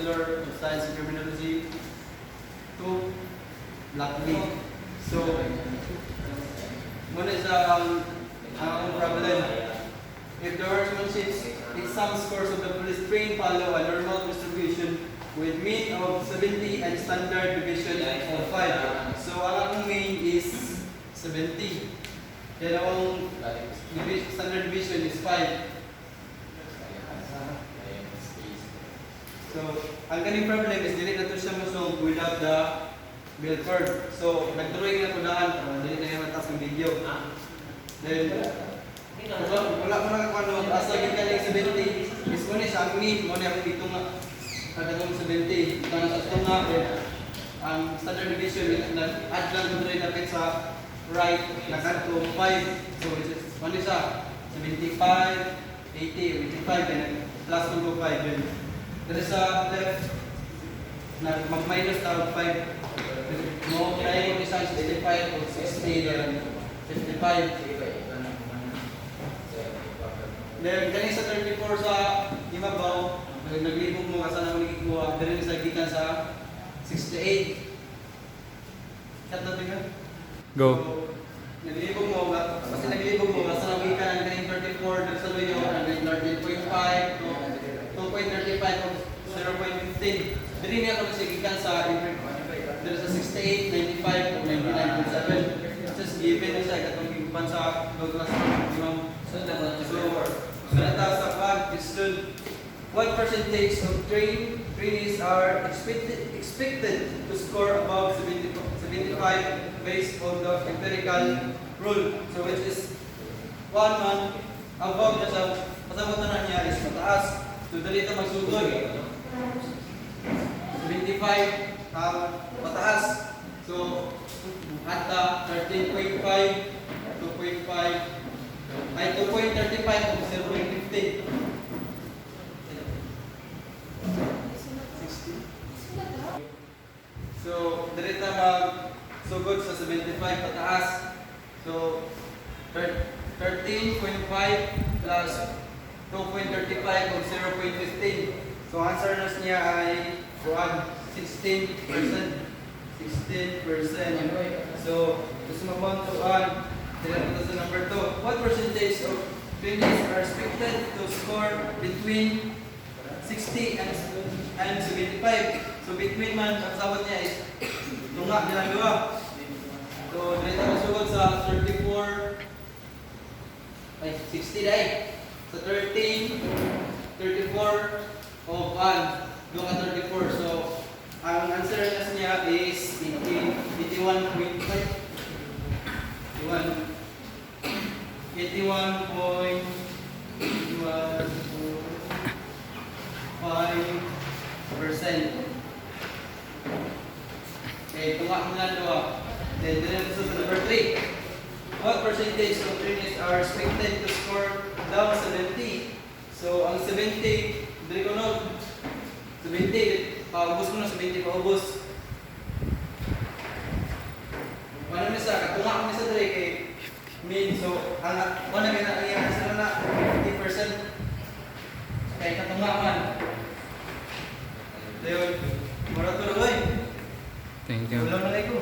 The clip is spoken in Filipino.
Bachelor of Science in Criminology to luckily. So, muna sa ang problem. If the workmanship exam scores of the police train follow a normal distribution with mean of 70 and standard deviation of 5. So, ang akong mean is 70. Kaya ang standard deviation is 5. So, ang kaning problem is dili na to siya masolve without the bell curve. So, nag-drawing na ko daan para dili na yung matas ng video. Then, wala ko na kung asa gid kaning 70. Is mo ni sa ang mean, mo ni ang dito nga kadtong 70. Ito na sa tunga ang standard deviation na add lang ko diri dapat sa right na kadto 5. So, mo ni sa 75, 80, 85 and plus 2 5 then. There is a left na mag-minus na 5. No, kaya yung isang 65 o 60 then 55. Then, kani sa 34 sa imabaw, naglibog mo kasi na maligig mo, dali sa gikan sa 68. Kat natin nga? Go. So, naglibog mo, kasi naglibog mo, kasi nagikan ang kaning 34, nagsaluyo, ang 13.5 to 2.35 o 0.15. Dili niya ako nasigikan sa dito sa 68, 95 o 99.7. Just given na siya, katong gibupan sa Douglas Imam. So, nata sa pag-student, what percentage of trainees are expected to score above 75 based on the empirical rule? So, which is 1 month above na sa pasabot na niya is mataas. So, dali ito magsugod. 75 mataas. So, at 13.5, 2.5, ay 2.35 o 0.15. 60. So, direta magsugod sa 75 pataas. So, 13.5 plus 2.35 o 0.15. So, answer nas niya ay 16%. 16%. So, gusto mo to sa number 2. What percentage of trainees are expected to score between 60 and 75? So, between man, ang sabot niya is tunga nilang dua. So, dito masugod sa 34, ay, 60 dahil. Sa 13, 34, o 1, doon ka 34. So, ang answer niya is 81.5. 81.5%. Okay, tunga mo lang doon. Then, sa number 3. What percentage of trainees are expected to score down 70? So, ang 70, dali ko no, 70, paubos ko na 70, paubos. Ano na sa, katunga ko na sa dali kay mean, so, ang na ginagawa sila na 50% kay katunga man. So, yun, mura tuloy. Thank you. Ulang na ko.